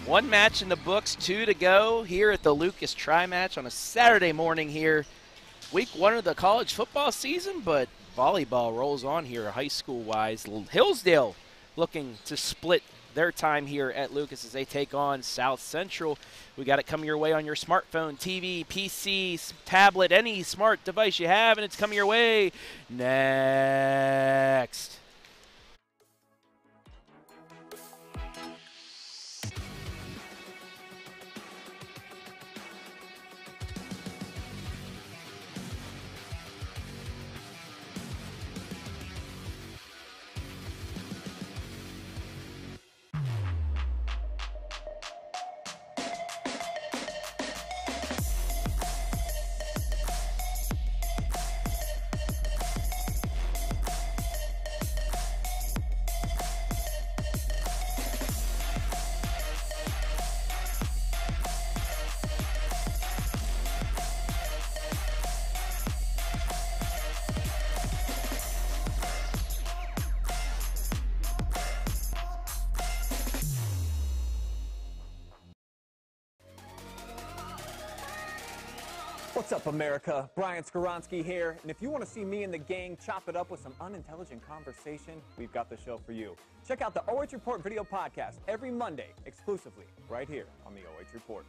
One match in the books, 2 to go here at the Lucas Tri-Match on a Saturday morning here. Week 1 of the college football season, but volleyball rolls on here high school-wise. Hillsdale looking to split their time here at Lucas as they take on South Central. We got it coming your way on your smartphone, TV, PC, tablet, any smart device you have, and it's coming your way next. What's up, America? Brian Skoronsky here, and if you want to see me and the gang chop it up with some unintelligent conversation, we've got the show for you. Check out the OH Report video podcast every Monday, exclusively right here on the OH Report.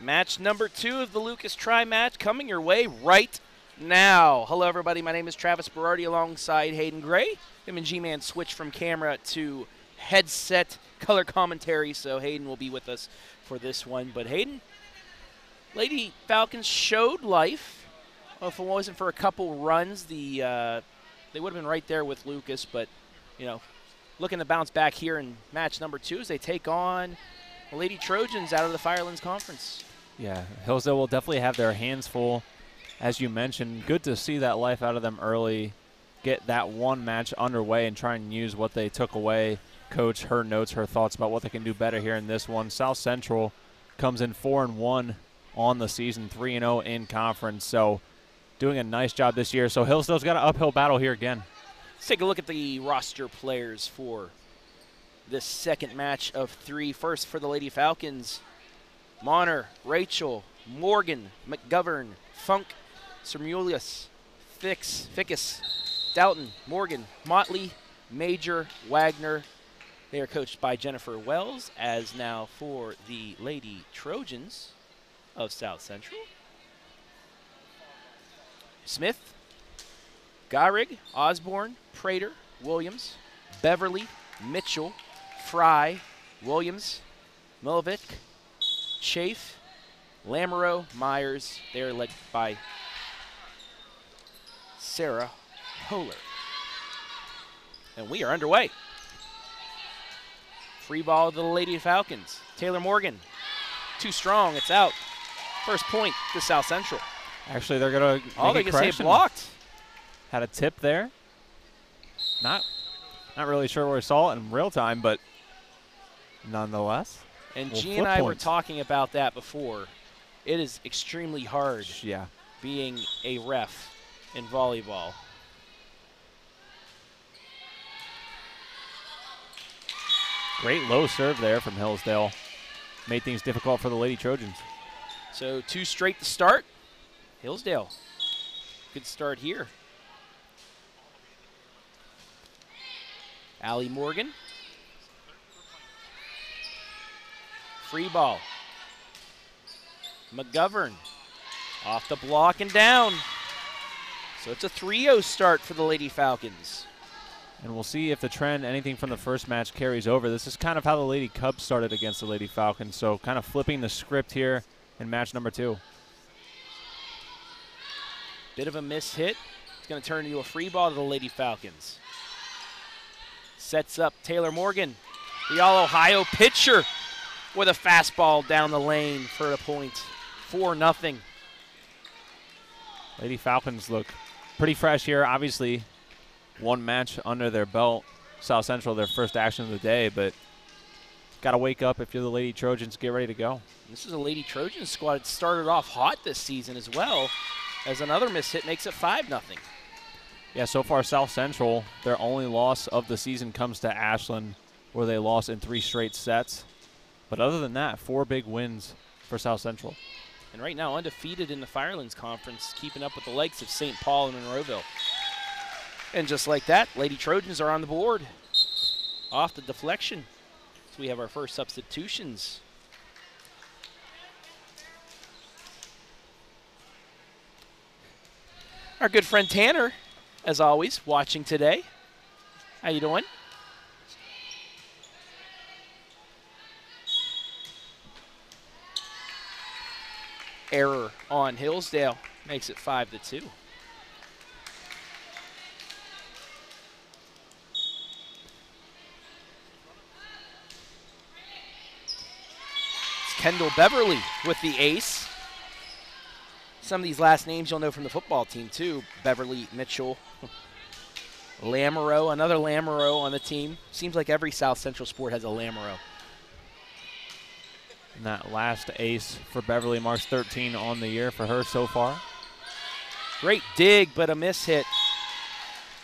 Match number 2 of the Lucas Tri-Match coming your way right now. Hello, everybody. My name is Travis Berardi alongside Hayden Gray. Him and G-Man switched from camera to headset color commentary, so Hayden will be with us for this one. But Hayden, Lady Falcons showed life. Well, if it wasn't for a couple runs, they would have been right there with Lucas. But, you know, looking to bounce back here in match number 2 as they take on the Lady Trojans out of the Firelands Conference. Yeah, Hillsdale will definitely have their hands full. As you mentioned, good to see that life out of them early, get that one match underway and try and use what they took away. Coach, her notes, her thoughts about what they can do better here in this one. South Central comes in 4-1 on the season, 3-0 in conference, so doing a nice job this year. So Hillsdale's got an uphill battle here again. Let's take a look at the roster players for this second match of 3. First for the Lady Falcons, Monner, Rachel, Morgan, McGovern, Funk, Sermulius, Fickus, Doughton, Morgan, Motley, Major, Wagner. They are coached by Jennifer Wells. As now for the Lady Trojans of South Central, Smith, Garrig, Osborne, Prater, Williams, Beverly, Mitchell, Fry, Williams, Milovic, Chafe, Lamoureux, Myers. They are led by Sarah Holler. And we are underway. Free ball to the Lady Falcons. Taylor Morgan, too strong, it's out. First point to South Central. Actually, they're going to they can say blocked. Had a tip there. Not really sure where we saw it in real time, but nonetheless. And G and I were talking about that before. It is extremely hard being a ref in volleyball. Great low serve there from Hillsdale. Made things difficult for the Lady Trojans. So 2 straight to start. Hillsdale, good start here. Allie Morgan. Free ball. McGovern off the block and down. So it's a 3-0 start for the Lady Falcons. And we'll see if the trend, anything from the first match, carries over. This is kind of how the Lady Cubs started against the Lady Falcons, so kind of flipping the script here in match number 2. Bit of a miss hit. It's going to turn into a free ball to the Lady Falcons. Sets up Taylor Morgan, the All-Ohio pitcher, with a fastball down the lane for a point. 4-0. Lady Falcons look pretty fresh here. Obviously, one match under their belt. South Central, their first action of the day, but got to wake up if you're the Lady Trojans. Get ready to go. This is a Lady Trojans squad that started off hot this season as well, as another miss hit makes it 5-0. Yeah, so far South Central, their only loss of the season comes to Ashland, where they lost in 3 straight sets. But other than that, 4 big wins for South Central. And right now undefeated in the Firelands Conference, keeping up with the likes of St. Paul and Monroeville. And just like that, Lady Trojans are on the board. Off the deflection. So we have our first substitutions. Our good friend Tanner, as always, watching today. How you doing? Error on Hillsdale makes it 5-2. It's Kendall Beverly with the ace. Some of these last names you'll know from the football team too. Beverly Mitchell, Lamoureux, another Lamoureux on the team. Seems like every South Central sport has a Lamoureux. And that last ace for Beverly marks 13 on the year for her so far. Great dig, but a miss hit.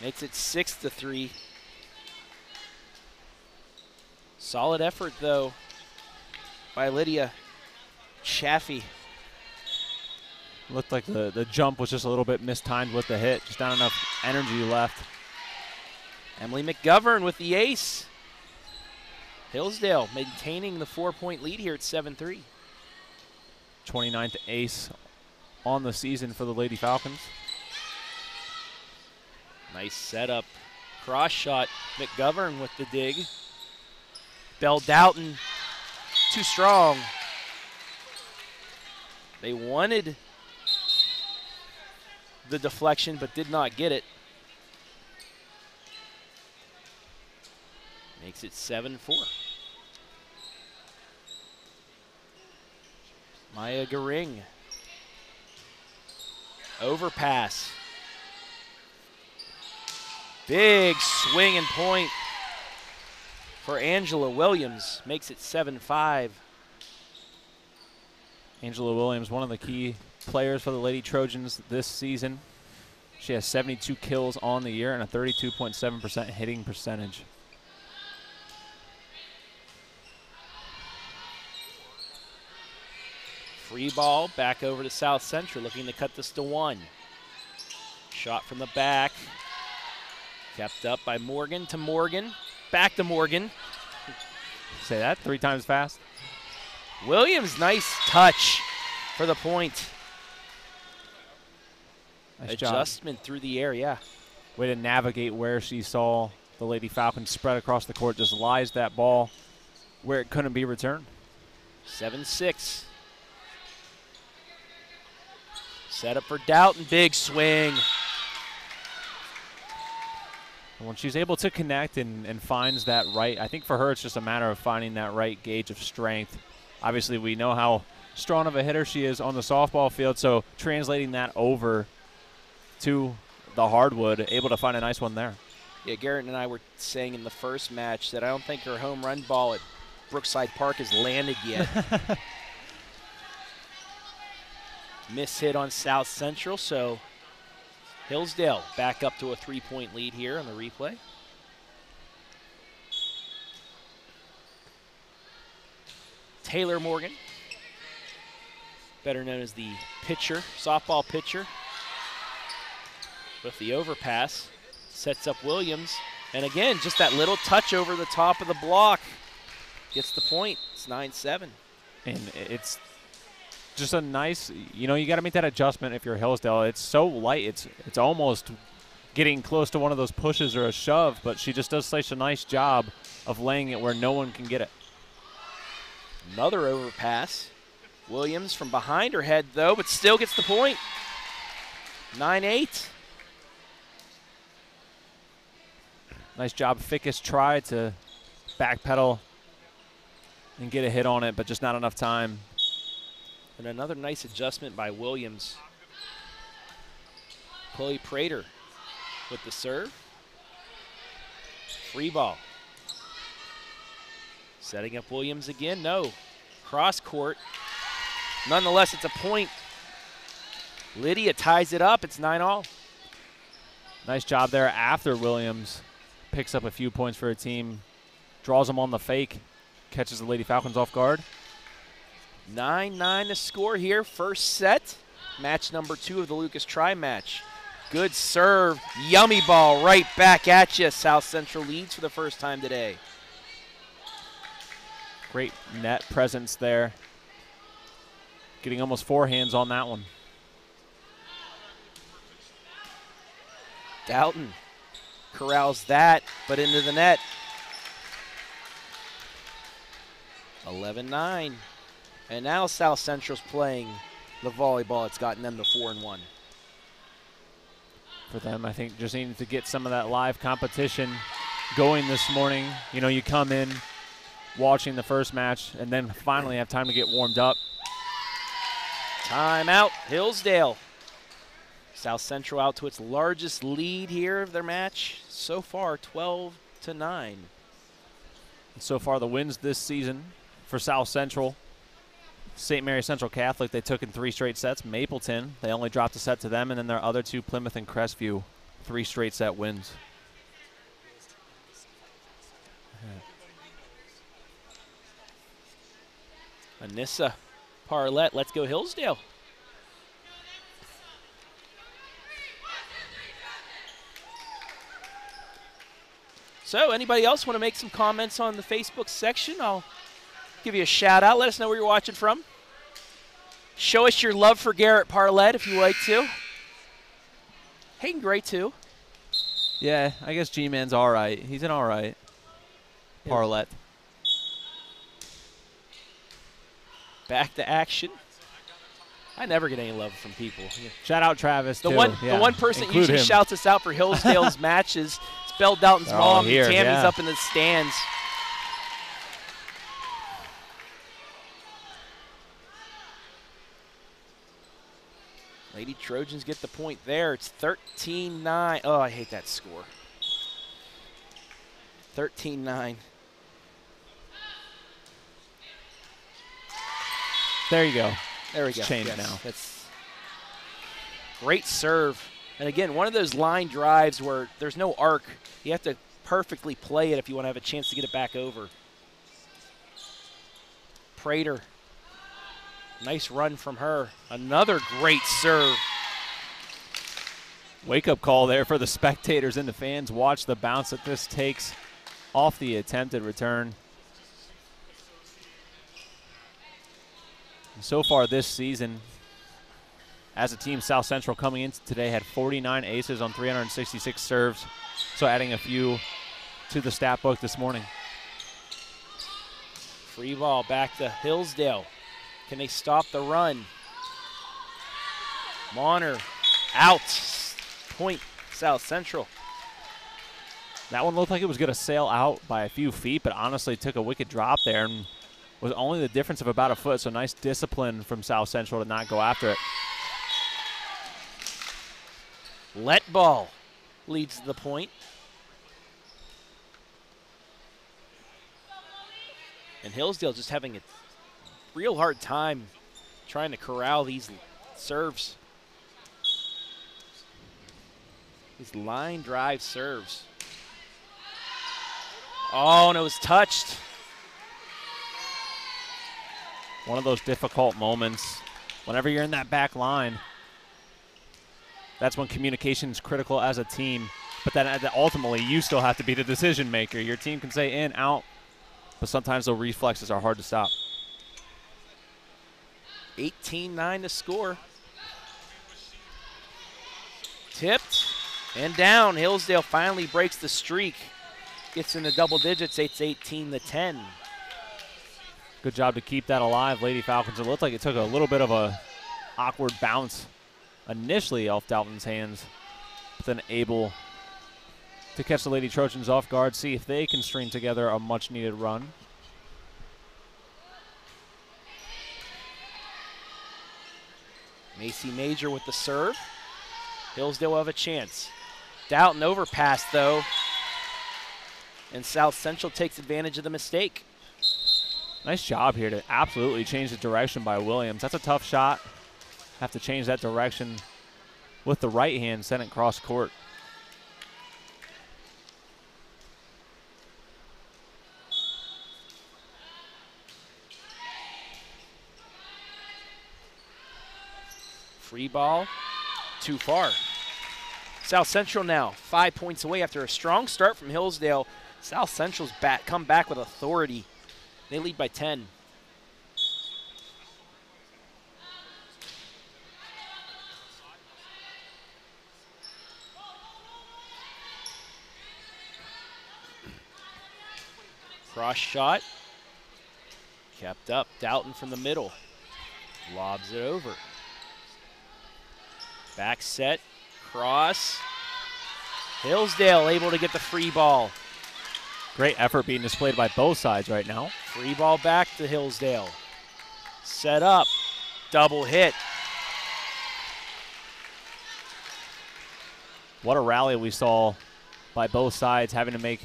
Makes it 6-3. Solid effort, though, by Lydia Chaffee. Looked like the jump was just a little bit mistimed with the hit. Just not enough energy left. Emily McGovern with the ace. Hillsdale maintaining the 4-point lead here at 7-3. 29th ace on the season for the Lady Falcons. Nice setup. Cross shot. McGovern with the dig. Bell Doughton too strong. They wanted the deflection but did not get it. Makes it 7-4. Maya Garing. Overpass. Big swing and point for Angela Williams. Makes it 7-5. Angela Williams, one of the key players for the Lady Trojans this season. She has 72 kills on the year and a 32.7% hitting percentage. Free ball back over to South Central, looking to cut this to 1. Shot from the back. Kept up by Morgan to Morgan. Back to Morgan. Say that 3 times fast. Williams, nice touch for the point. Nice Adjustment job. Through the air, yeah. Way to navigate where she saw the Lady Falcons spread across the court. Just lies that ball where it couldn't be returned. 7-6. Set up for Doughton, big swing. When she's able to connect and finds that right, I think for her it's just a matter of finding that right gauge of strength. Obviously, we know how strong of a hitter she is on the softball field, so translating that over to the hardwood, able to find a nice one there. Yeah, Garrett and I were saying in the first match that I don't think her home run ball at Brookside Park has landed yet. Miss hit on South Central, so Hillsdale back up to a 3-point lead here on the replay. Taylor Morgan, better known as the pitcher, softball pitcher, with the overpass, sets up Williams. And again, just that little touch over the top of the block gets the point. It's 9-7. And it's just a nice, you got to make that adjustment if you're Hillsdale. It's so light. It's almost getting close to one of those pushes or a shove, but she just does such a nice job of laying it where no one can get it. Another overpass. Williams from behind her head, though, but still gets the point. 9-8. Nice job. Fickus tried to backpedal and get a hit on it, but just not enough time. And another nice adjustment by Williams. Chloe Prater with the serve. Free ball. Setting up Williams again. No. Cross court. Nonetheless, it's a point. Lydia ties it up. It's 9-all. Nice job there after Williams picks up a few points for her team. Draws them on the fake. Catches the Lady Falcons off guard. 9-9 to score here. First set. Match number 2 of the Lucas Tri match. Good serve. Yummy ball right back at you. South Central leads for the first time today. Great net presence there. Getting almost 4 hands on that one. Doughton corrals that, but into the net. 11-9. And now South Central's playing the volleyball. It's gotten them to 4-1. For them, I think just needing to get some of that live competition going this morning. You come in watching the first match and then finally have time to get warmed up. Timeout, Hillsdale. South Central out to its largest lead here of their match so far, 12-9. And so far, the wins this season for South Central. St. Mary Central Catholic, they took in 3 straight sets. Mapleton, they only dropped a set to them. And then their other 2, Plymouth and Crestview, 3 straight set wins. Anissa Parlett, let's go Hillsdale. So anybody else want to make some comments on the Facebook section? I'll give you a shout out. Let us know where you're watching from. Show us your love for Garrett Parlett if you like to. Hayden Gray too. Yeah, I guess G-Man's all right. He's an all right. Yeah. Parlett. Back to action. I never get any love from people. Shout out Travis, the too. The one person that usually him. shouts us out for Hillsdale's matches is Belle Dalton's mom. Here, Tammy's yeah. up in the stands. Lady Trojans get the point there. It's 13-9. Oh, I hate that score. 13-9. There you go. There we go. It's changed yes. now. That's great serve. And again, one of those line drives where there's no arc. You have to perfectly play it if you want to have a chance to get it back over. Prater. Nice run from her. Another great serve. Wake-up call there for the spectators and the fans. Watch the bounce that this takes off the attempted return. So far this season, as a team, South Central coming into today had 49 aces on 366 serves, so adding a few to the stat book this morning. Free ball back to Hillsdale. Can they stop the run? Monner out. Point South Central. That one looked like it was going to sail out by a few feet, but honestly took a wicked drop there and was only the difference of about a foot, so nice discipline from South Central to not go after it. Let ball leads to the point. And Hillsdale just having a real hard time trying to corral these serves. These line drive serves. Oh, and it was touched. One of those difficult moments. Whenever you're in that back line, that's when communication is critical as a team. But then ultimately, you still have to be the decision maker. Your team can say in, out, but sometimes the reflexes are hard to stop. 18-9 to score. Tipped and down. Hillsdale finally breaks the streak. Gets into double digits. It's 18-10. Good job to keep that alive, Lady Falcons. It looked like it took a little bit of a awkward bounce initially off Dalton's hands, but then able to catch the Lady Trojans off guard, see if they can string together a much-needed run. Macy Major with the serve. Hillsdale will have a chance. Dalton overpass, though, and South Central takes advantage of the mistake. Nice job here to absolutely change the direction by Williams. That's a tough shot. Have to change that direction with the right hand, send it cross court. Free ball, too far. South Central now 5 points away after a strong start from Hillsdale. South Central's come back with authority. They lead by 10. Cross shot. Kept up. Dalton from the middle. Lobs it over. Back set. Cross. Hillsdale able to get the free ball. Great effort being displayed by both sides right now. Free ball back to Hillsdale. Set up. Double hit. What a rally we saw by both sides, having to make,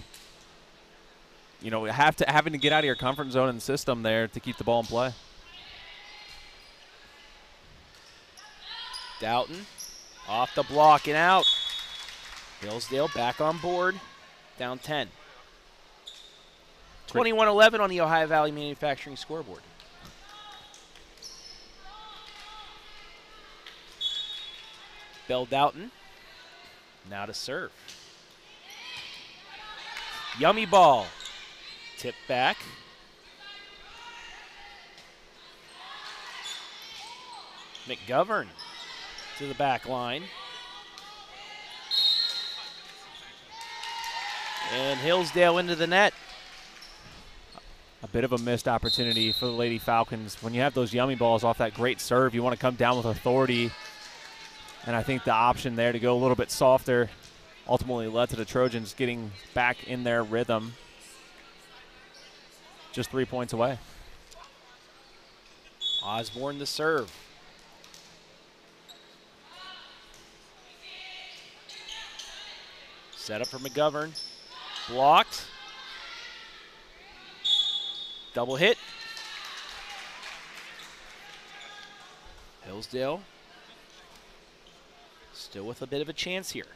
you know, having to get out of your comfort zone and system there to keep the ball in play. Dalton off the block and out. Hillsdale back on board. Down 10. 21-11 on the Ohio Valley Manufacturing scoreboard. Bell Dalton now to serve. Yummy ball. Tip back. McGovern to the back line. And Hillsdale into the net. A bit of a missed opportunity for the Lady Falcons. When you have those yummy balls off that great serve, you want to come down with authority. And I think the option there to go a little bit softer ultimately led to the Trojans getting back in their rhythm. Just 3 points away. Osborne the serve. Set up for McGovern. Blocked. Double hit. Hillsdale still with a bit of a chance here.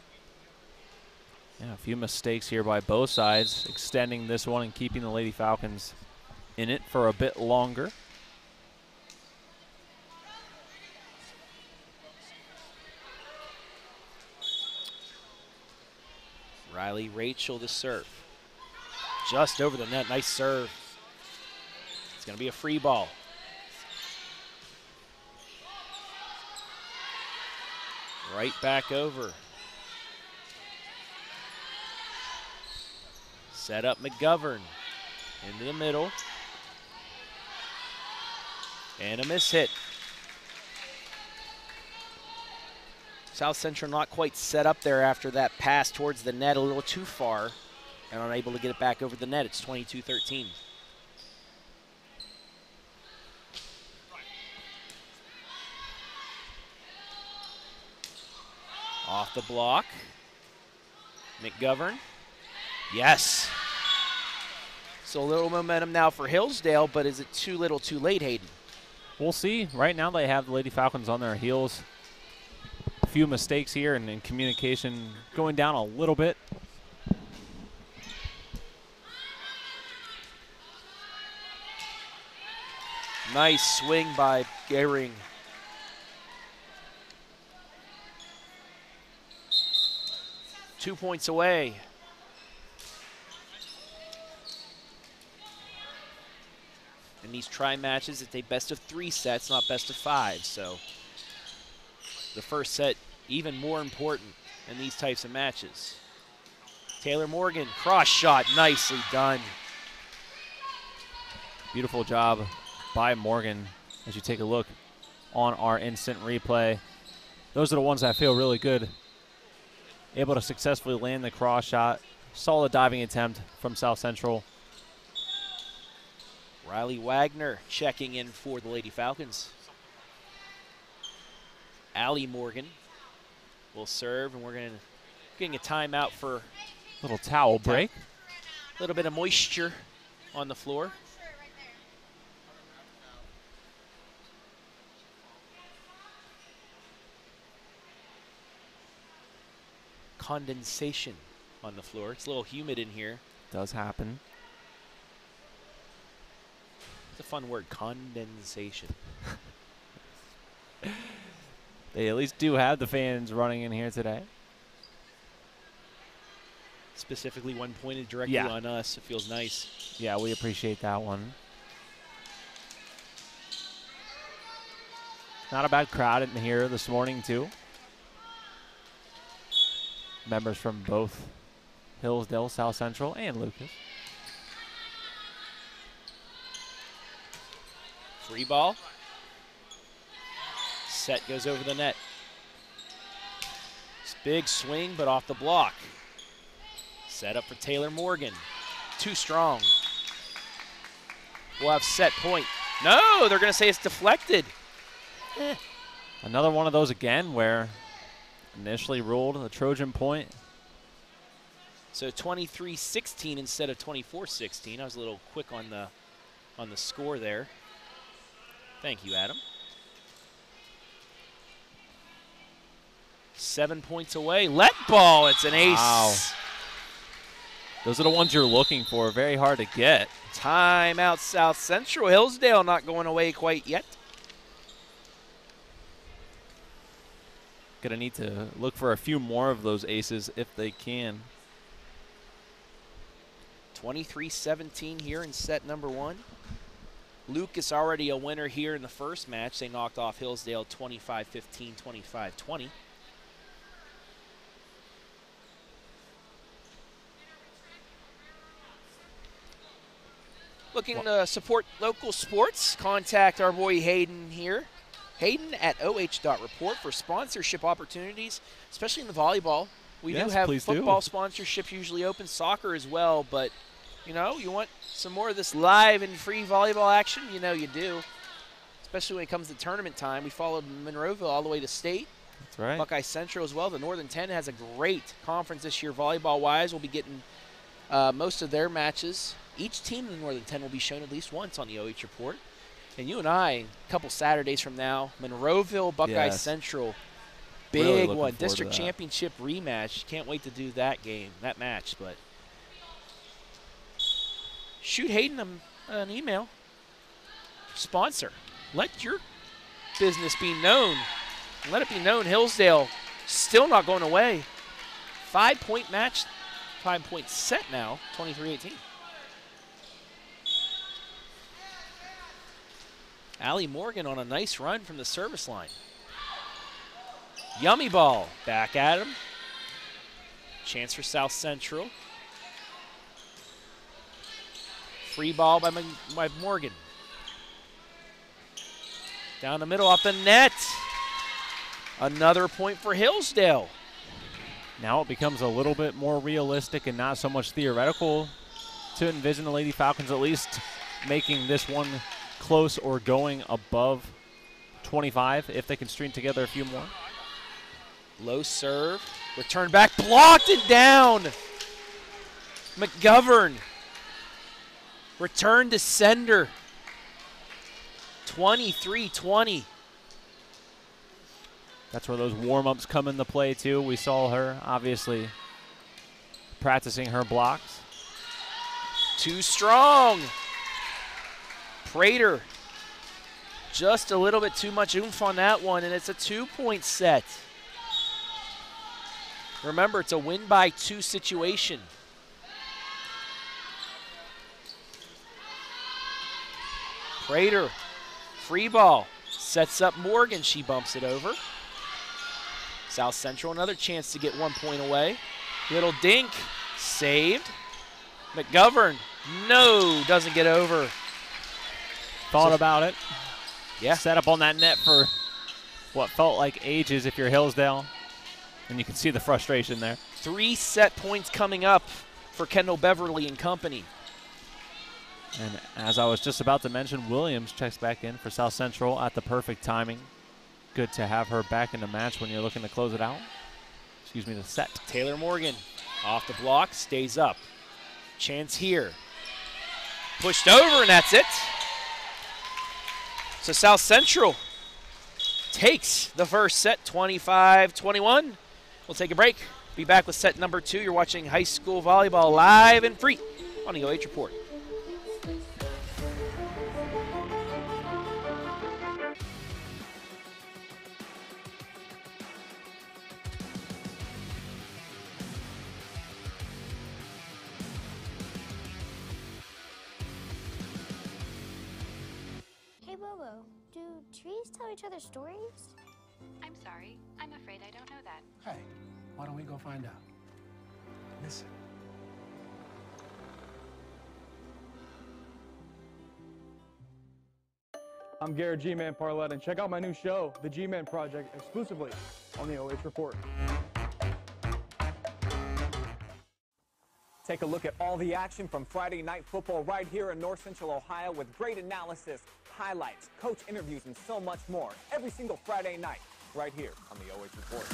Yeah, a few mistakes here by both sides, extending this one and keeping the Lady Falcons in it for a bit longer. Riley Rachel to serve. Just over the net. Nice serve. It's going to be a free ball. Right back over. Set up McGovern into the middle. And a miss hit. South Central not quite set up there after that pass towards the net, a little too far, and unable to get it back over the net. It's 22-13. Off the block. McGovern. Yes. So a little momentum now for Hillsdale, but is it too little too late, Hayden? We'll see. Right now they have the Lady Falcons on their heels. A few mistakes here and communication going down a little bit. Nice swing by Gehring. Two points away. In these try matches, it's a best of 3 sets, not best of 5. So the first set even more important in these types of matches. Taylor Morgan, cross shot, nicely done. Beautiful job by Morgan as you take a look on our instant replay. Those are the ones that feel really good. Able to successfully land the cross shot. Solid diving attempt from South Central. Riley Wagner checking in for the Lady Falcons. Allie Morgan will serve, and we're getting a timeout for Little towel break. A little bit of moisture on the floor. Condensation on the floor. It's a little humid in here. Does happen. It's a fun word, condensation. They at least do have the fans running in here today. Specifically one pointed directly on us. It feels nice. Yeah, we appreciate that one. Not a bad crowd in here this morning, too. Members from both Hillsdale, South Central, and Lucas. Free ball. Set goes over the net. It's big swing, but off the block. Set up for Taylor Morgan. Too strong. We'll have set point. No, they're going to say it's deflected. Another one of those again where initially ruled a Trojan point. So 23-16 instead of 24-16. I was a little quick on the score there. Thank you, Adam. 7 points away. Let ball. It's an ace. Wow. Those are the ones you're looking for. Very hard to get. Timeout South Central. Hillsdale not going away quite yet. Gonna need to look for a few more of those aces if they can. 23-17 here in set number 1. Lucas already a winner here in the first match. They knocked off Hillsdale 25-15, 25-20. Looking to support local sports, contact our boy Hayden here. Hayden at OH.report for sponsorship opportunities, especially in the volleyball. We do have football sponsorship usually open, soccer as well, but you know, you want some more of this live and free volleyball action, you know you do. Especially when it comes to tournament time. We followed Monroeville all the way to state. That's right. Buckeye Central as well. The Northern 10 has a great conference this year volleyball-wise. We'll be getting most of their matches. Each team in the Northern 10 will be shown at least once on the OH Report. And you and I, a couple Saturdays from now, Monroeville, Buckeye Central, big really one. District championship rematch. Can't wait to do that game, that match. But shoot Hayden an email. Sponsor. Let your business be known. Let it be known Hillsdale still not going away. 5-point match, 5-point set now, 23-18. Allie Morgan on a nice run from the service line. Yummy ball. Back at him. Chance for South Central. Free ball by Morgan. Down the middle off the net. Another point for Hillsdale. Now it becomes a little bit more realistic and not so much theoretical to envision the Lady Falcons at least making this one close or going above 25 if they can string together a few more. Low serve. Return back. Blocked it down. McGovern. Return to sender. 23-20. That's where those warm-ups come into play, too. We saw her, obviously, practicing her blocks. Too strong. Prater Just a little bit too much oomph on that one, and it's a 2-point set. Remember, it's a win-by-2 situation. Prater, free ball, sets up Morgan. She bumps it over. South Central, another chance to get 1 point away. Little dink, saved. McGovern, no, doesn't get over. Thought about it. Yeah. Set up on that net for what felt like ages if you're Hillsdale. And you can see the frustration there. 3 set points coming up for Kendall Beverly and company. And as I was just about to mention, Williams checks back in for South Central at the perfect timing. Good to have her back in the match when you're looking to close it out. Excuse me, the set. Taylor Morgan off the block, stays up. Chance here. Pushed over, and that's it. So South Central takes the first set, 25-21. We'll take a break. Be back with set number 2. You're watching high school volleyball live and free on the OH Report. Hey Bobo, do trees tell each other stories? I'm sorry. I'm afraid I don't know that. Hey, why don't we go find out? Listen. I'm Garrett G-Man Parlett, and check out my new show, The G-Man Project, exclusively on the OH Report. Take a look at all the action from Friday Night Football right here in North Central Ohio with great analysis, highlights, coach interviews, and so much more every single Friday night right here on the OH Report.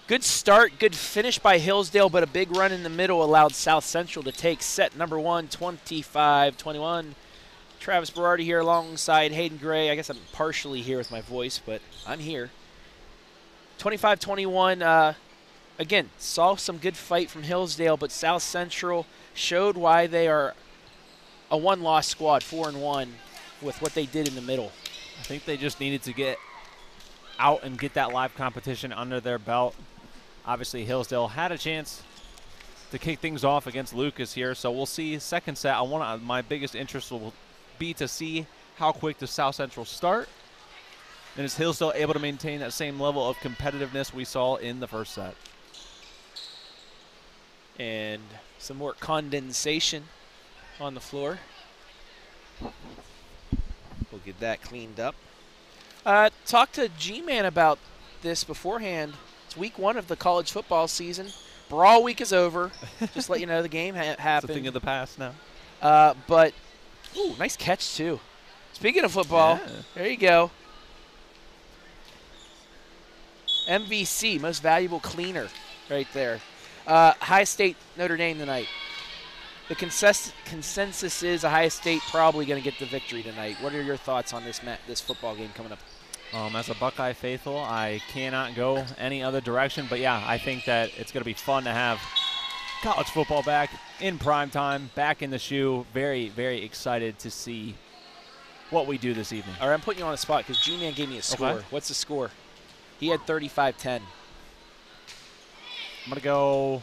Good start, good finish by Hillsdale, but a big run in the middle allowed South Central to take set number 1, 25-21. Travis Berardi here alongside Hayden Gray. I guess I'm partially here with my voice, but I'm here. 25-21, again, saw some good fight from Hillsdale, but South Central showed why they are a one-loss squad, 4-1, with what they did in the middle. I think they just needed to get out and get that live competition under their belt. Obviously, Hillsdale had a chance to kick things off against Lucas here, so we'll see second set. My biggest interest will be to see how quick does South Central start, and is Hillsdale able to maintain that same level of competitiveness we saw in the first set. And some more condensation on the floor. We'll get that cleaned up. Talk to G-Man about this beforehand. It's week 1 of the college football season. Brawl week is over. Just let you know the game happened. It's a thing of the past now. But, ooh, nice catch too. Speaking of football, Yeah. There you go. MVC, most valuable cleaner, right there. Ohio State, Notre Dame tonight. The consensus is Ohio State probably going to get the victory tonight. What are your thoughts on this football game coming up? As a Buckeye faithful, I cannot go any other direction. But, yeah, I think that it's going to be fun to have college football back in prime time, back in the shoe. Very, very excited to see what we do this evening. All right, I'm putting you on the spot because G-Man gave me a score. Okay. What's the score? He had 35-10. I'm going to go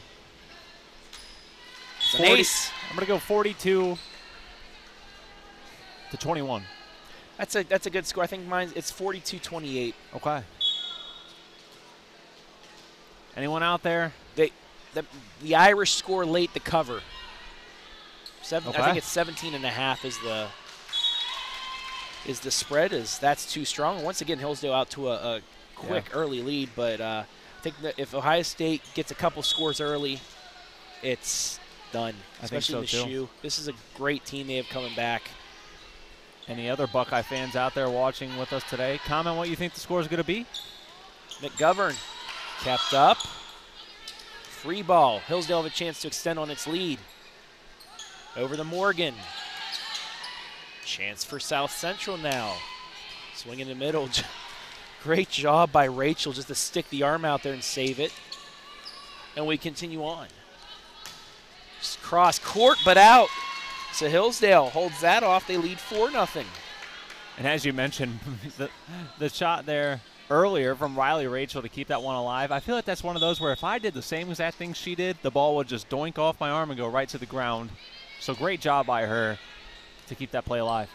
It's an ace. I'm going to go 42. to 21. That's a good score. I think it's 42-28. Okay. Anyone out there? The Irish score late the cover. I Okay. think it's 17.5 is the spread. That's too strong. Once again, Hillsdale out to a quick early lead, but I think that if Ohio State gets a couple scores early, it's done. Especially in the shoe. This is a great team they have coming back. Any other Buckeye fans out there watching with us today? Comment what you think the score is going to be. McGovern kept up. Free ball. Hillsdale have a chance to extend on its lead. Over to Morgan. Chance for South Central now. Swing in the middle. Great job by Rachel just to stick the arm out there and save it. And we continue on. Just cross court, but out. So Hillsdale holds that off. They lead 4-0. And as you mentioned, the shot there earlier from Riley Rachel to keep that one alive, I feel like that's one of those where if I did the same exact thing she did, the ball would just doink off my arm and go right to the ground. So great job by her to keep that play alive.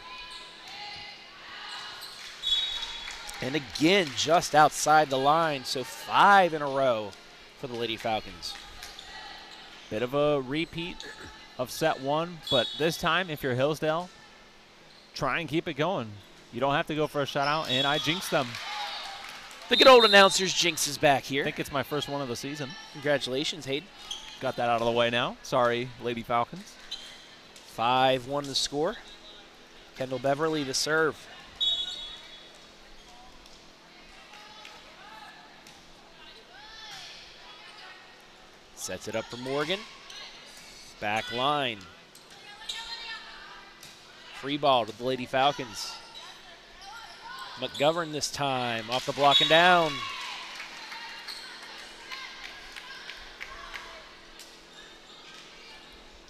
And again, just outside the line, so 5 in a row for the Lady Falcons. Bit of a repeat of set 1, but this time, if you're Hillsdale, try and keep it going. You don't have to go for a shutout, and I jinxed them. The good old announcer's jinx is back here. I think it's my first one of the season. Congratulations, Hayden. Got that out of the way now. Sorry, Lady Falcons. 5-1 the score. Kendall Beverly to serve. Sets it up for Morgan. Back line. Free ball to the Lady Falcons. McGovern this time, off the block and down.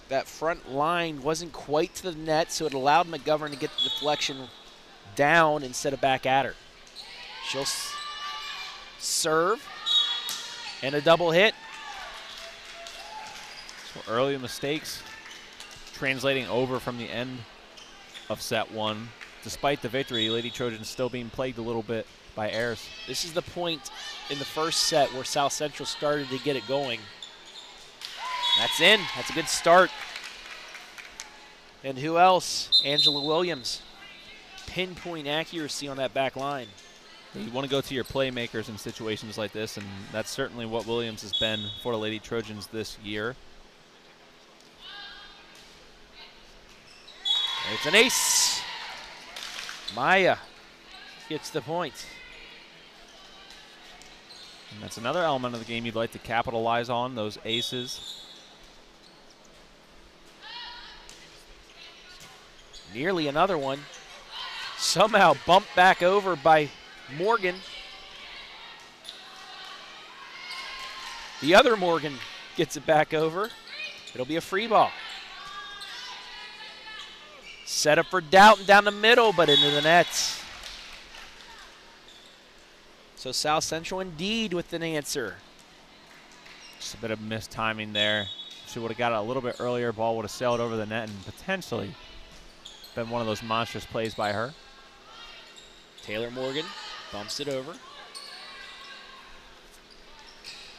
That front line wasn't quite to the net, so it allowed McGovern to get the deflection down instead of back at her. She'll serve, and a double hit. So early mistakes translating over from the end of set 1. Despite the victory, Lady Trojans still being plagued a little bit by errors. This is the point in the first set where South Central started to get it going. That's in. That's a good start. And who else? Angela Williams. Pinpoint accuracy on that back line. You want to go to your playmakers in situations like this, and that's certainly what Williams has been for the Lady Trojans this year. It's an ace. Maya gets the point. And that's another element of the game you'd like to capitalize on, those aces. Nearly another one. Somehow bumped back over by Morgan. The other Morgan gets it back over. It'll be a free ball. Set up for Doughton down the middle, but into the net. So South Central indeed with an answer. Just a bit of missed timing there. She would have got it a little bit earlier. Ball would have sailed over the net and potentially been one of those monstrous plays by her. Taylor Morgan bumps it over.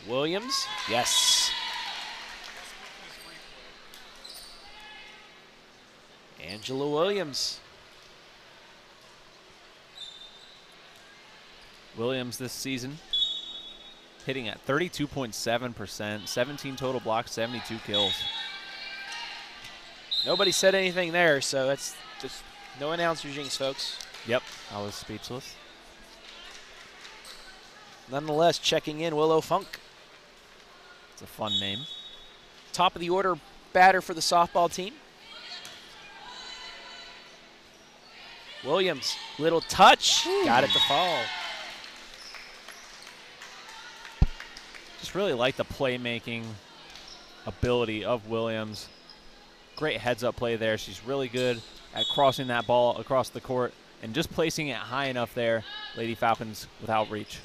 Williams, yes. Angela Williams. Williams this season hitting at 32.7%, 17 total blocks, 72 kills. Nobody said anything there, so that's just no announcer jinx, folks. Yep, I was speechless. Nonetheless, checking in, Willow Funk. It's a fun name. Top of the order batter for the softball team. Williams, little touch, got it to fall. Just really like the playmaking ability of Williams. Great heads-up play there. She's really good at crossing that ball across the court and just placing it high enough there. Lady Falcons without reach.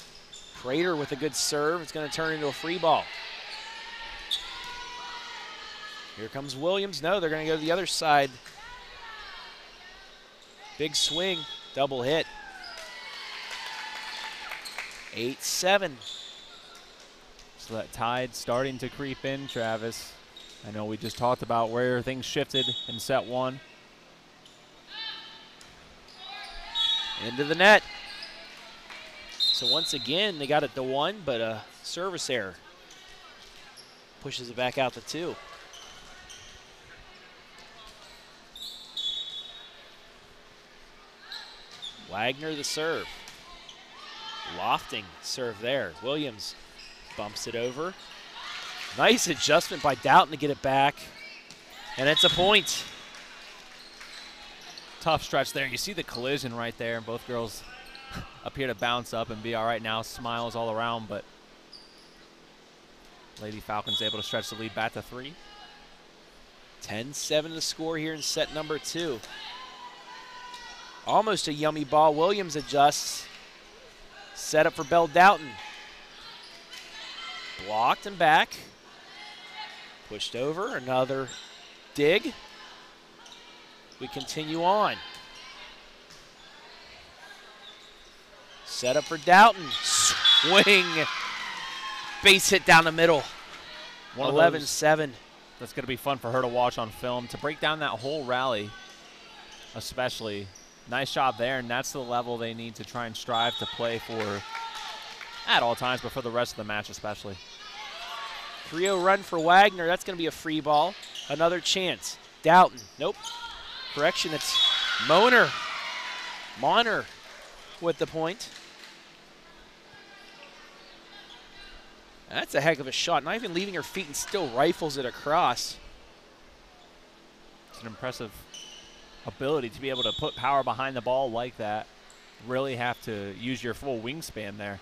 Prater with a good serve. It's going to turn into a free ball. Here comes Williams. No, they're going to go to the other side. Big swing, double hit. 8-7. So that tide starting to creep in, Travis. I know we just talked about where things shifted in set 1. Into the net. So once again, they got it to 1, but a service error pushes it back out to 2. Wagner the serve. Lofting serve there. Williams bumps it over. Nice adjustment by Doughton to get it back. And it's a point. Tough stretch there. You see the collision right there. Both girls appear to bounce up and be all right now. Smiles all around, but Lady Falcons able to stretch the lead back to 3. 10-7 to score here in set number 2. Almost a yummy ball. Williams adjusts. Set up for Belle Doughton. Blocked and back. Pushed over. Another dig. We continue on. Set up for Doughton. Swing. Base hit down the middle. 11-7. That's going to be fun for her to watch on film. To break down that whole rally, especially. Nice job there, and that's the level they need to try and strive to play for at all times, but for the rest of the match especially. 3-0 run for Wagner. That's going to be a free ball. Another chance. Doughton. Nope. Correction, it's Moner with the point. That's a heck of a shot. Not even leaving her feet and still rifles it across. It's an impressive ability to be able to put power behind the ball like that. Really have to use your full wingspan there.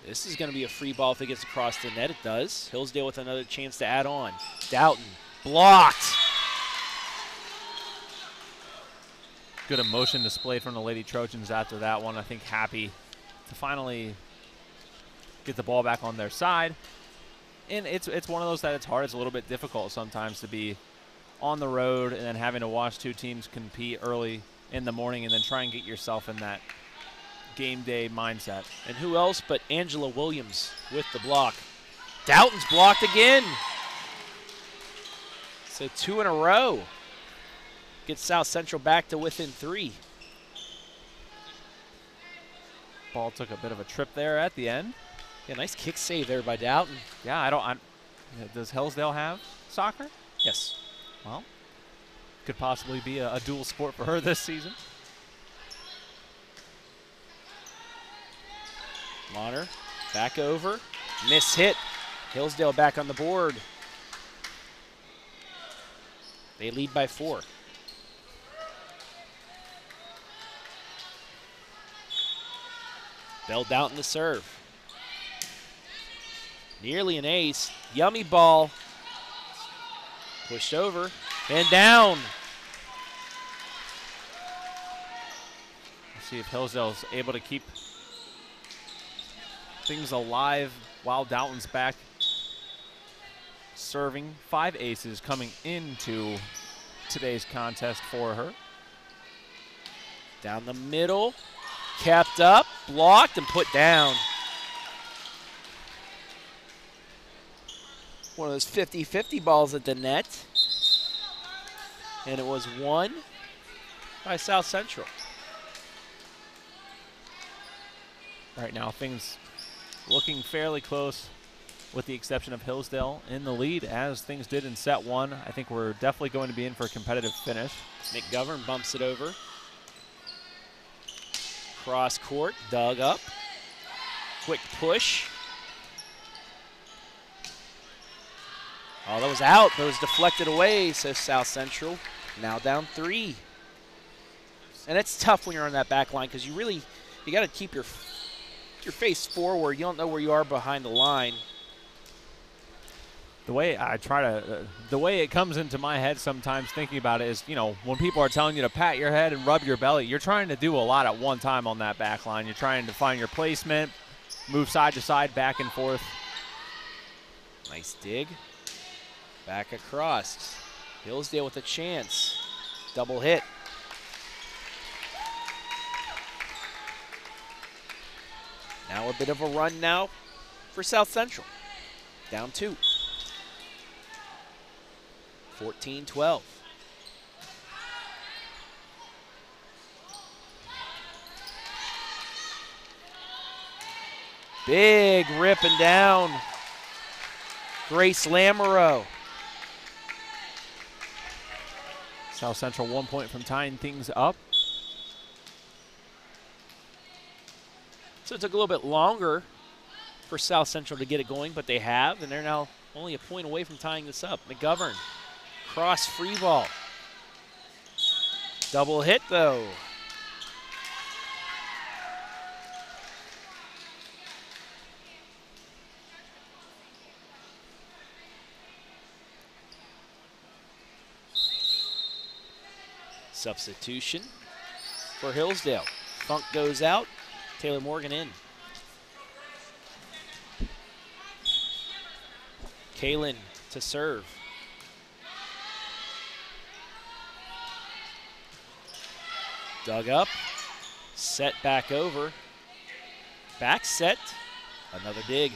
This is going to be a free ball if it gets across the net. It does. Hillsdale with another chance to add on. Doughton blocked. Good emotion displayed from the Lady Trojans after that one. I think happy to finally get the ball back on their side. And it's one of those that it's hard. It's a little bit difficult sometimes to be on the road and then having to watch two teams compete early in the morning and then try and get yourself in that game day mindset. And who else but Angela Williams with the block. Doughton's blocked again. So 2 in a row. Gets South Central back to within 3. Ball took a bit of a trip there at the end. Yeah, nice kick save there by Doughton. Yeah, does Hillsdale have soccer? Yes. Well, could possibly be a dual sport for her this season. Launer back over. Miss hit. Hillsdale back on the board. They lead by 4. Belle Doughton to serve. Nearly an ace. Yummy ball. Pushed over and down. Let's see if Hillsdale's able to keep things alive while Doughton's back serving. 5 aces coming into today's contest for her. Down the middle. Capped up, blocked, and put down. One of those 50-50 balls at the net. And it was won by South Central. Right now, things looking fairly close with the exception of Hillsdale in the lead as things did in set 1. I think we're definitely going to be in for a competitive finish. McGovern bumps it over. Cross court, dug up. Quick push. Oh, that was out, but it was deflected away, so South Central now down 3. And it's tough when you're on that back line because you got to keep your face forward. You don't know where you are behind the line. The way the way it comes into my head sometimes thinking about it is, when people are telling you to pat your head and rub your belly, you're trying to do a lot at one time on that back line. You're trying to find your placement, move side to side, back and forth. Nice dig. Back across. Hillsdale with a chance. Double hit. Now a bit of a run now for South Central. Down 2. 14-12. Big rip and down. Grace Lamoureux. South Central 1 point from tying things up. So it took a little bit longer for South Central to get it going, but they have, and they're now only a point away from tying this up. McGovern, cross free ball. Double hit, though. Substitution for Hillsdale. Funk goes out. Taylor Morgan in. Kalen to serve. Dug up. Set back over. Back set. Another dig.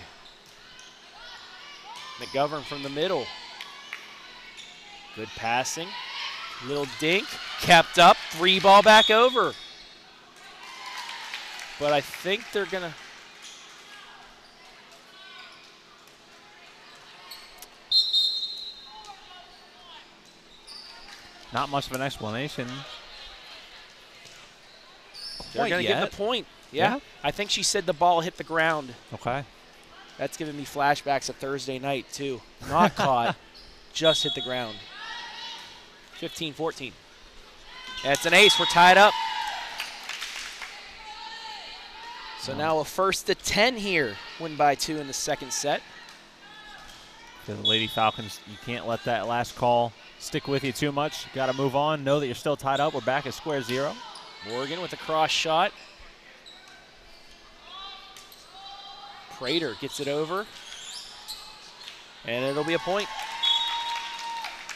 McGovern from the middle. Good passing. Little dink. Kept up. 3 ball back over. But I think they're going to... Not much of an explanation. They're going to get the point. Yeah. I think she said the ball hit the ground. Okay. That's giving me flashbacks of Thursday night, too. Not caught. Just hit the ground. 15-14. That's an ace. We're tied up. So now a first to 10 here. Win by 2 in the second set. To the Lady Falcons, you can't let that last call stick with you too much. Got to move on. Know that you're still tied up. We're back at square 0. Morgan with a cross shot. Prater gets it over. And it'll be a point.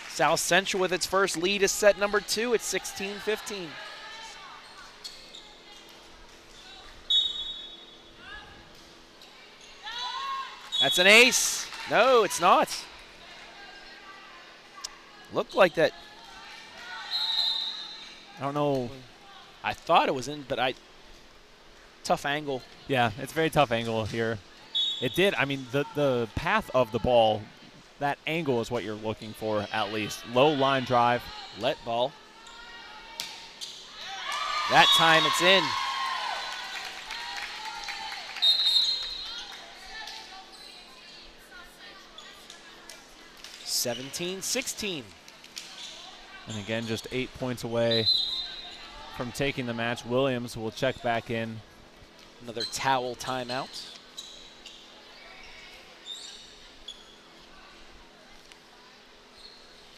South Central with its first lead is set number 2 at 16-15. That's an ace. No, it's not. Looked like that. I don't know. I thought it was in, but tough angle. Yeah, it's a very tough angle here. It did. I mean, the path of the ball, that angle is what you're looking for at least. Low line drive. Let ball. That time it's in. (17-16). And again, just 8 points away from taking the match. Williams will check back in. Another towel timeout.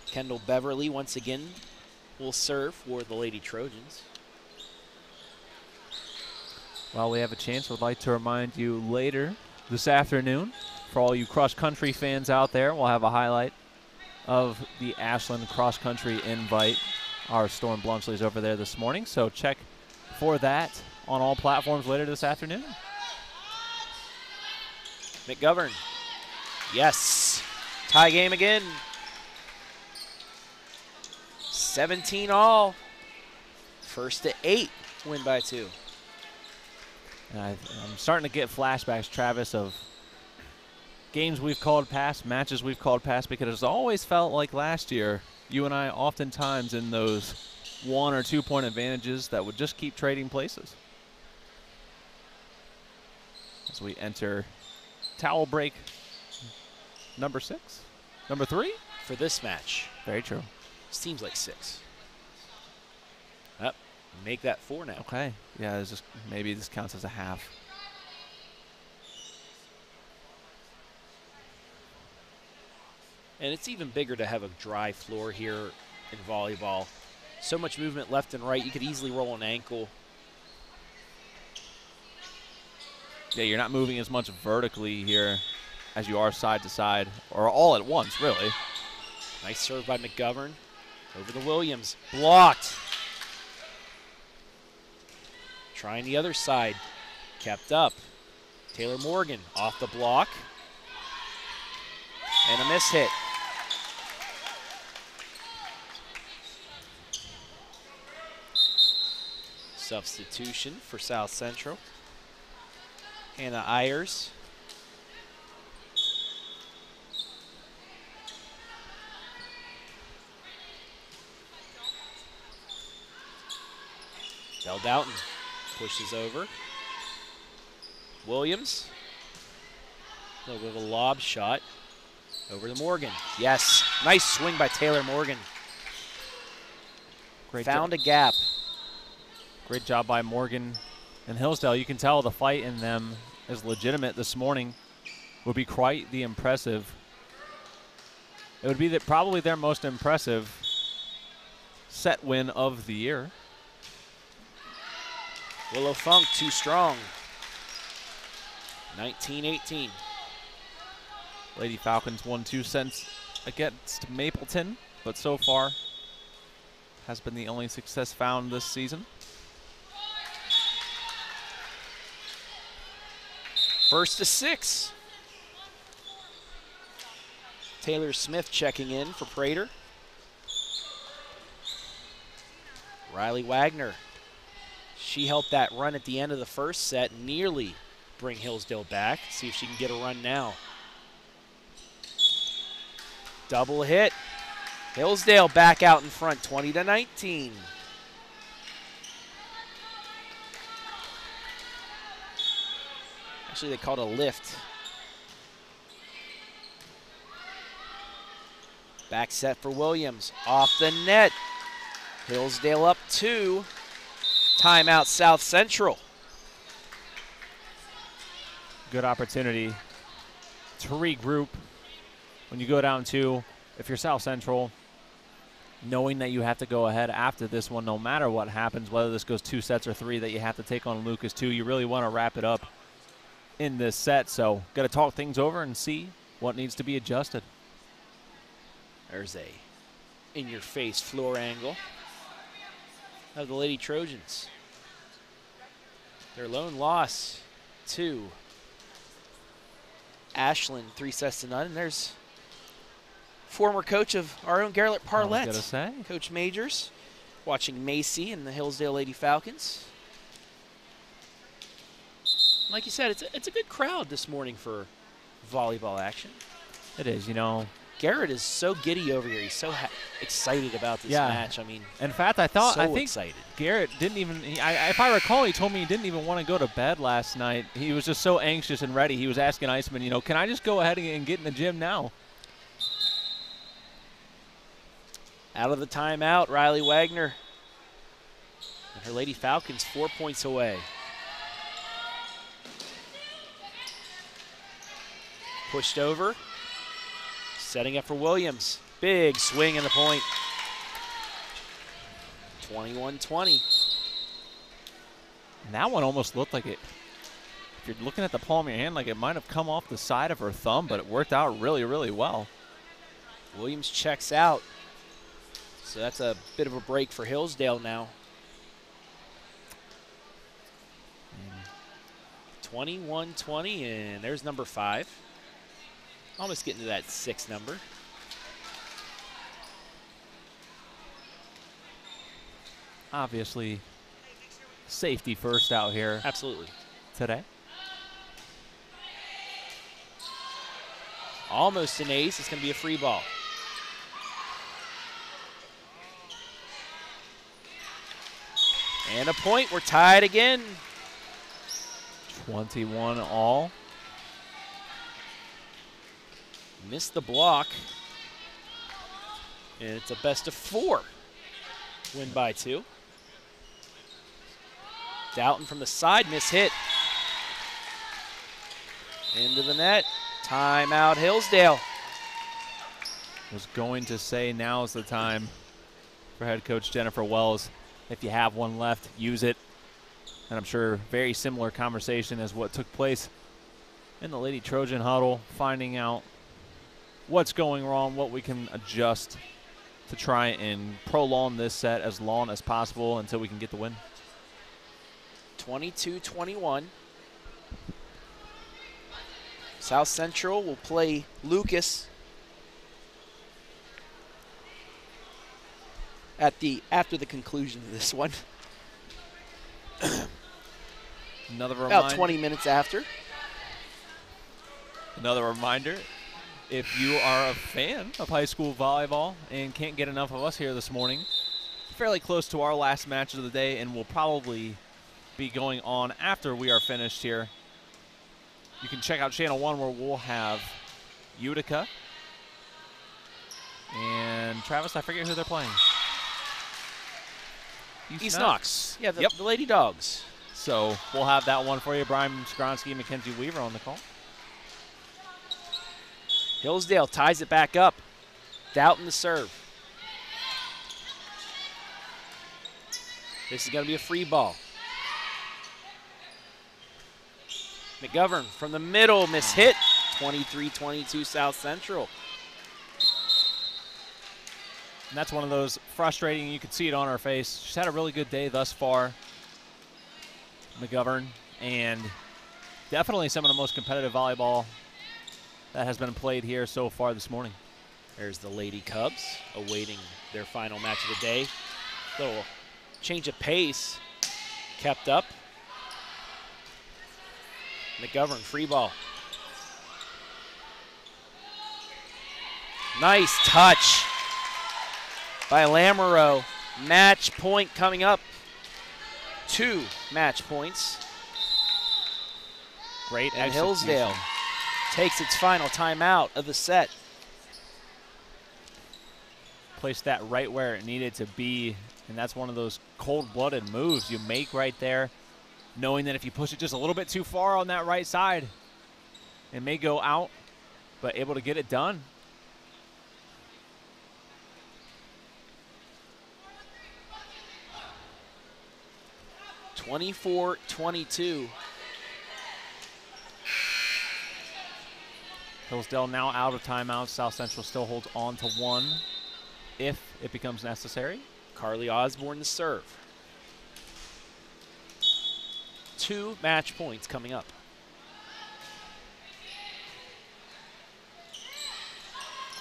Kendall Beverly once again will serve for the Lady Trojans. While we have a chance, we'd like to remind you later this afternoon, for all you cross-country fans out there, we'll have a highlight of the Ashland cross-country invite. Our Storm Blunchley's over there this morning, so check for that on all platforms later this afternoon. McGovern. Yes. Tie game again. 17 all. First to 8. Win by 2. And I'm starting to get flashbacks, Travis, of games we've called past, matches we've called past, because it's always felt like last year, you and I oftentimes in those 1 or 2 point advantages that would just keep trading places. As we enter towel break number 6, number 3 for this match. Very true. Seems like 6. Up, make that 4 now. Okay, yeah, it's just maybe this counts as a half. And it's even bigger to have a dry floor here in volleyball. So much movement left and right. You could easily roll an ankle. Yeah, you're not moving as much vertically here as you are side to side, or all at once, really. Nice serve by McGovern. Over to Williams. Blocked. Trying the other side. Kept up. Taylor Morgan off the block. And a miss hit. Substitution for South Central. Hannah Ayers. Bell Doughton pushes over. Williams. A little bit of a lob shot. Over to Morgan. Yes. Nice swing by Taylor Morgan. Found a gap. Great job by Morgan and Hillsdale. You can tell the fight in them is legitimate this morning. Would be quite the impressive. It would be probably their most impressive set win of the year. Willow Funk too strong. 19-18. Lady Falcons won 2 sets against Mapleton, but so far has been the only success found this season. First to 6. Taylor Smith checking in for Prater. Riley Wagner. She helped that run at the end of the first set nearly bring Hillsdale back. See if she can get a run now. Double hit. Hillsdale back out in front, 20-19. Actually, they called a lift. Back set for Williams. Off the net. Hillsdale up 2. Timeout South Central. Good opportunity to regroup when you go down 2. If you're South Central, knowing that you have to go ahead after this one, no matter what happens, whether this goes 2 sets or 3, that you have to take on Lucas 2, you really want to wrap it up in this set. So got to talk things over and see what needs to be adjusted. There's a in-your-face floor angle of the Lady Trojans. Their lone loss to Ashland, 3-0. And there's former coach of our own Garrett Parlett, I was gonna say. Coach Majors, watching Macy and the Hillsdale Lady Falcons. Like you said, it's a good crowd this morning for volleyball action. It is, you know. Garrett is so giddy over here. He's so excited about this match. I mean, in fact, I think excited. Garrett didn't even, if I recall, he told me he didn't even want to go to bed last night. He was just so anxious and ready. He was asking Iceman, you know, can I just go ahead and get in the gym now? Out of the timeout, Riley Wagner. And her Lady Falcons 4 points away. Pushed over. Setting up for Williams. Big swing in the point. 21-20. And that one almost looked like it, if you're looking at the palm of your hand, like it might have come off the side of her thumb, but it worked out really, really well. Williams checks out. So that's a bit of a break for Hillsdale now. 21-20, and there's number 5. Almost getting to that 6 number. Obviously, safety first out here. Absolutely. Today. Almost an ace. It's going to be a free ball. And a point. We're tied again. 21 all. Missed the block. And it's a best of 4. Win by 2. Doughton from the side, miss hit. Into the net. Timeout Hillsdale. Was going to say now's the time for head coach Jennifer Wells. If you have one left, use it. And I'm sure very similar conversation as what took place in the Lady Trojan huddle, finding out what's going wrong, what we can adjust to try and prolong this set as long as possible until we can get the win. 22-21. South Central will play Lucas after the conclusion of this one. Another reminder. About 20 minutes after. Another reminder, if you are a fan of high school volleyball and can't get enough of us here this morning, fairly close to our last match of the day, and will probably be going on after we are finished here. You can check out Channel 1 where we'll have Utica. And Travis, I forget who they're playing. East Knox. Yeah, the, Yep. the Lady Dogs. So we'll have that one for you. Brian Skronsky and Mackenzie Weaver on the call. Hillsdale ties it back up. Doughton the serve. This is going to be a free ball. McGovern from the middle, mishit. 23-22 South Central. And that's one of those frustrating, you can see it on her face. She's had a really good day thus far, McGovern, and definitely some of the most competitive volleyball that has been played here so far this morning. There's the Lady Cubs awaiting their final match of the day. Little change of pace kept up. McGovern, free ball. Nice touch by Lamoureux. Match point coming up. 2 match points. Great And execution. Hillsdale takes its final timeout of the set. Placed that right where it needed to be, and that's one of those cold-blooded moves you make right there, knowing that if you push it just a little bit too far on that right side, it may go out, but able to get it done. (24-22). Hillsdale now out of timeouts. South Central still holds on to 1 if it becomes necessary. Carly Osborne to serve. 2 match points coming up.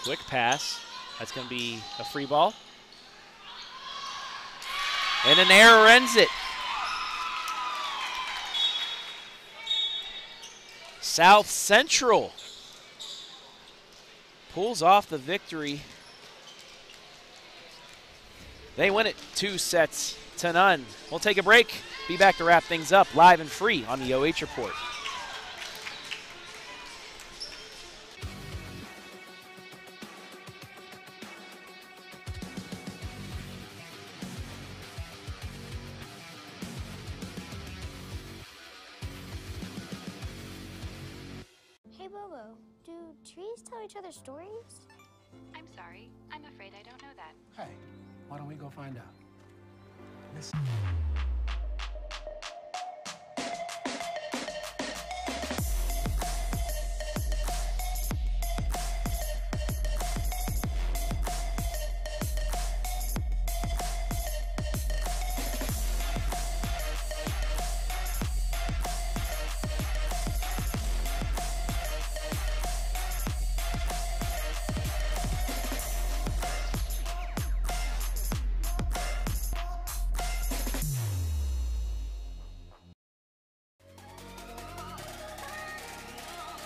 Quick pass. That's going to be a free ball. And an error ends it. South Central pulls off the victory. They win it 2-0. We'll take a break. Be back to wrap things up live and free on the OH Report. Hey, Bobo, do trees tell each other stories? I'm sorry. I'm afraid I don't know that. Hey, why don't we go find out?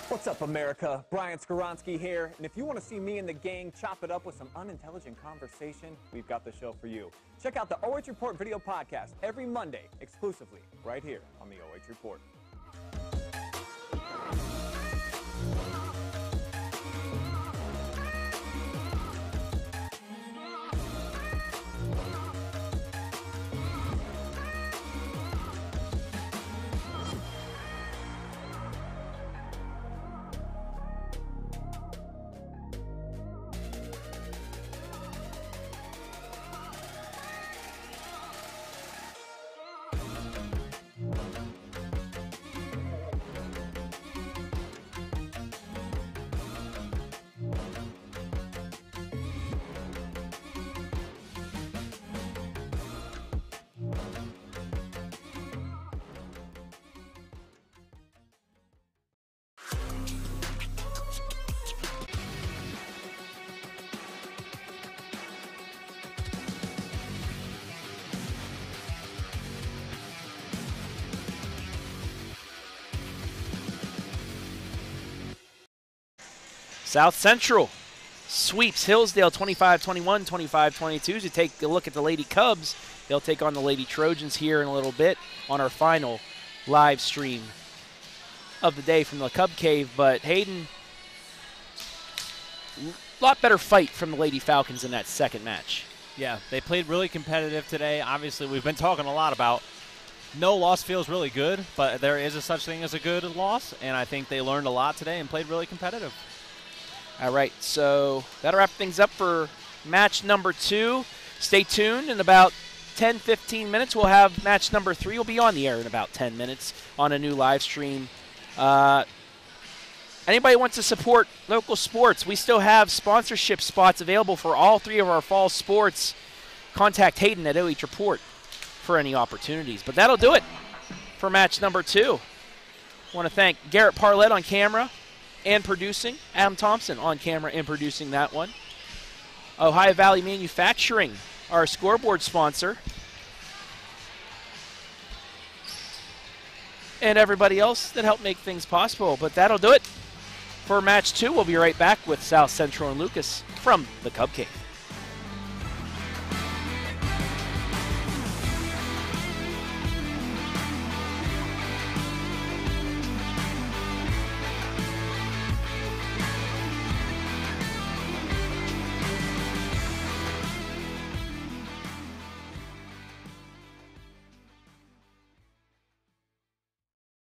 What's up, America? Brian Skronsky here, and if you want to see me and the gang chop it up with some unintelligent conversation, we've got the show for you. Check out the OH Report video podcast every Monday, exclusively, right here on the OH Report. South Central sweeps Hillsdale 25-21, 25-22. As you take a look at the Lady Cubs, they'll take on the Lady Trojans here in a little bit on our final live stream of the day from the Cub Cave. But Hayden, a lot better fight from the Lady Falcons in that second match. Yeah, they played really competitive today. Obviously, we've been talking a lot about no loss feels really good, but there is a such thing as a good loss, and I think they learned a lot today and played really competitive. All right, so that'll wrap things up for match number 2. Stay tuned. In about 10-15 minutes, we'll have match number 3. We'll be on the air in about 10 minutes on a new live stream. Anybody wants to support local sports, we still have sponsorship spots available for all 3 of our fall sports. Contact Hayden at OH Report for any opportunities. But that'll do it for match number 2. I want to thank Garrett Parlett on camera and producing, Adam Thompson on camera and producing that one. Ohio Valley Manufacturing, our scoreboard sponsor. And everybody else that helped make things possible. But that'll do it for match 2. We'll be right back with South Central and Lucas from the Cub Cave.